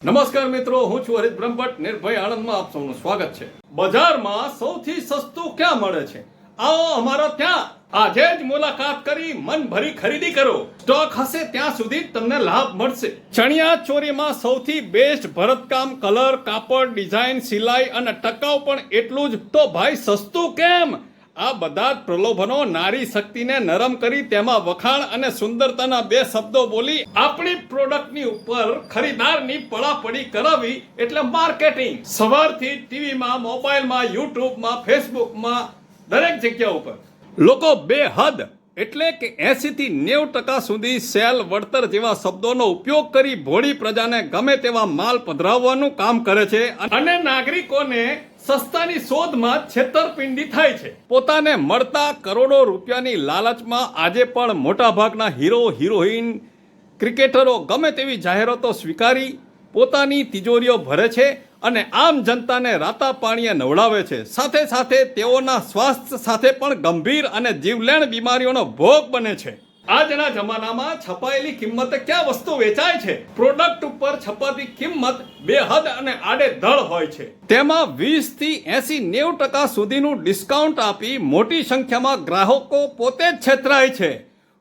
નમસ્કાર મિત્રો, હું છું હરીશ બ્રહ્મભટ્ટ. નિર્ભય આણંદમાં આપ સૌનું સ્વાગત છે. બજારમાં સૌથી સસ્તું ક્યાં મળે છે? આવો અમારા ત્યાં આજે જ મુલાકાત કરી મન ભરી ખરીદી કરો. સ્ટોક હશે ત્યાં સુધી તમને લાભ મળશે. ચણિયા ચોરીમાં સૌથી બેસ્ટ ભરતકામ, કલર, કાપડ, ડિઝાઇન, સિલાઈ અને ટકાઉ પણ એટલું જ. તો ભાઈ સસ્તું કેમ? આ બધા જ પ્રલોભનો નારી શક્તિને નરમ કરી તેમાં વખાણ અને સુંદરતાના બે શબ્દો બોલી આપણી પ્રોડક્ટની ઉપર ખરીદારની પડાપડી કરાવી એટલે માર્કેટિંગ. સવારથી ટીવીમાં, મોબાઈલમાં, યુટ્યુબમાં, ફેસબુકમાં દરેક જગ્યા ઉપર લોકો બેહદ એટલે કે 80 થી 90% સુધી સેલ, વળતર જેવા શબ્દોનો ઉપયોગ કરી ભોળી પ્રજાને ગમે તેવા માલ પધરાવવાનું કામ કરે છે અને નાગરિકોને સસ્તાની શોધમાં છેતરપિંડી થાય છે. પોતાને મળતા કરોડો રૂપિયાની લાલચમાં આજે પણ મોટાભાગના હીરો, હિરોઈન, ક્રિકેટરો ગમે તેવી જાહેરાતો સ્વીકારી પોતાની તિજોરીઓ ભરે છે અને આમ જનતાને રાતા પાણીએ નવડાવે છે. સાથે સાથે તેઓના સ્વાસ્થ્ય સાથે પણ ગંભીર અને જીવલેણ બીમારીઓનો ભોગ બને છે. આજના જમાનામાં છપાયેલી કિંમતે ક્યાં વસ્તુ વેચાય છે? પ્રોડક્ટ ઉપર છપાતી કિંમત બેહદ અને આડેધડ હોય છે. તેમાં 20 થી 80-90% સુધીનું ડિસ્કાઉન્ટ આપી મોટી સંખ્યામાં ગ્રાહકો પોતે જ છેતરાય છે.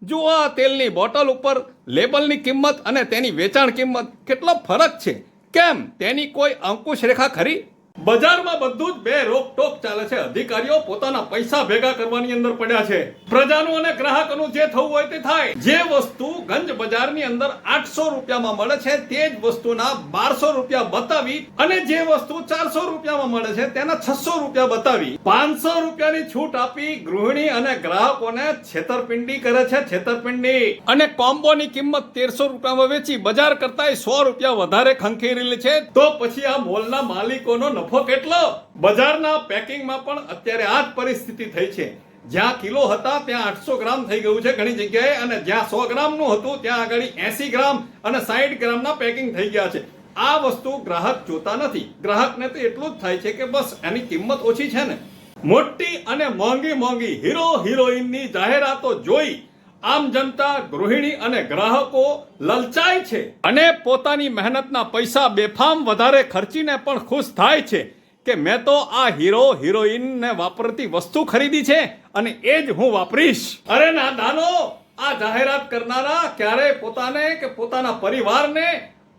જુઓ, આ તેલની બોટલ ઉપર લેબલની કિંમત અને તેની વેચાણ કિંમત કેટલો ફરક છે. કેમ તેની કોઈ અંકુશ રેખા ખરી? બજારમાં બધું જ બે રોકટોક ચાલે છે. અધિકારીઓ પોતાના પૈસા ભેગા કરવાની અંદર પડ્યા છે. પ્રજાનું અને ગ્રાહકોનું જે થવું હોય તે થાય. જે વસ્તુ ગંજ બજારની અંદર 800 રૂપિયામાં મળે છે તે જ વસ્તુના 1200 રૂપિયા બતાવી અને જે વસ્તુ 400 રૂપિયામાં મળે છે તેના 600 રૂપિયા બતાવી 500 રૂપિયાની છૂટ આપી ગૃહિણી અને ગ્રાહકોને છેતરપિંડી કરે છે. છેતરપિંડી અને કોમ્બોની કિંમત 1300 રૂપિયામાં વેચી બજાર કરતા 100 રૂપિયા વધારે ખંખેરેલી છે. તો પછી આ મોલના માલિકોનો નફો કેટલો? બજારના પેકિંગમાં પણ અત્યારે આ જ પરિસ્થિતિ થઈ છે. જ્યાં કિલો હતા ત્યાં 800 ગ્રામ થઈ ગયું છે ઘણી જગ્યાએ, અને જ્યાં 100 ગ્રામનું હતું ત્યાં આગળ 80 ગ્રામ અને 60 ગ્રામના પેકિંગ થઈ ગયા છે. આ વસ્તુ ગ્રાહક જોતા નથી. ગ્રાહકને તો એટલું જ થાય છે કે બસ એની કિંમત ઓછી છે ને. મોટી અને મોંઘી હીરો, હિરોઈનની જાહેરાતો જોઈ આમ જનતા, ગૃહિણી અને ગ્રાહકો લલચાય છે અને પોતાની મહેનતના પૈસા બેફામ વધારે ખર્ચીને પણ ખુશ થાય છે કે મેં તો આ હીરો, હિરોઈનને વાપરતી વસ્તુ ખરીદી છે અને એ જ હું વાપરીશ. અરે ના દાનો, આ જાહેરાત કરનારા ક્યારેય પોતાને કે પોતાના પરિવારને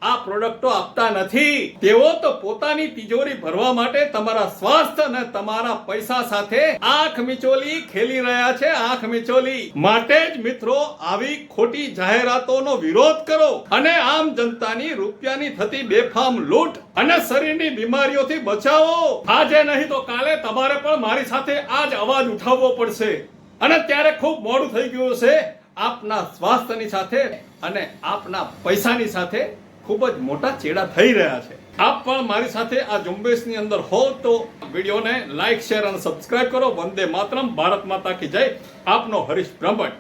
આ પ્રોડક્ટો આપતા નથી. તેઓ તો પોતાની તિજોરી ભરવા માટે તમારા સ્વાસ્થ્ય અને તમારા પૈસા સાથે આંખ મિચોલી ખેલી રહ્યા છે. આંખ મિચોલી માટે જ મિત્રો આવી ખોટી જાહેરાતોનો વિરોધ કરો અને આમ જનતાની રૂપિયાની થતી બેફામ લૂંટ અને શરીરની બીમારીઓથી બચાવો. આજે નહીં તો કાલે તમારે પણ મારી સાથે આ જ અવાજ ઉઠાવવો પડશે અને ત્યારે ખૂબ મોડું થઈ ગયું છે. આપના સ્વાસ્થ્યની સાથે અને આપના પૈસાની સાથે ખૂબ જ મોટા ચેડા થઈ રહ્યા છે. આપ પણ મારી સાથે આ ઝુંબેશની અંદર હો તો વિડીયોને લાઈક, શેર અને સબસ્ક્રાઇબ કરો. વંદે માતરમ. ભારત માતા કી જય. આપનો હરીશ બ્રહ્મભટ્ટ.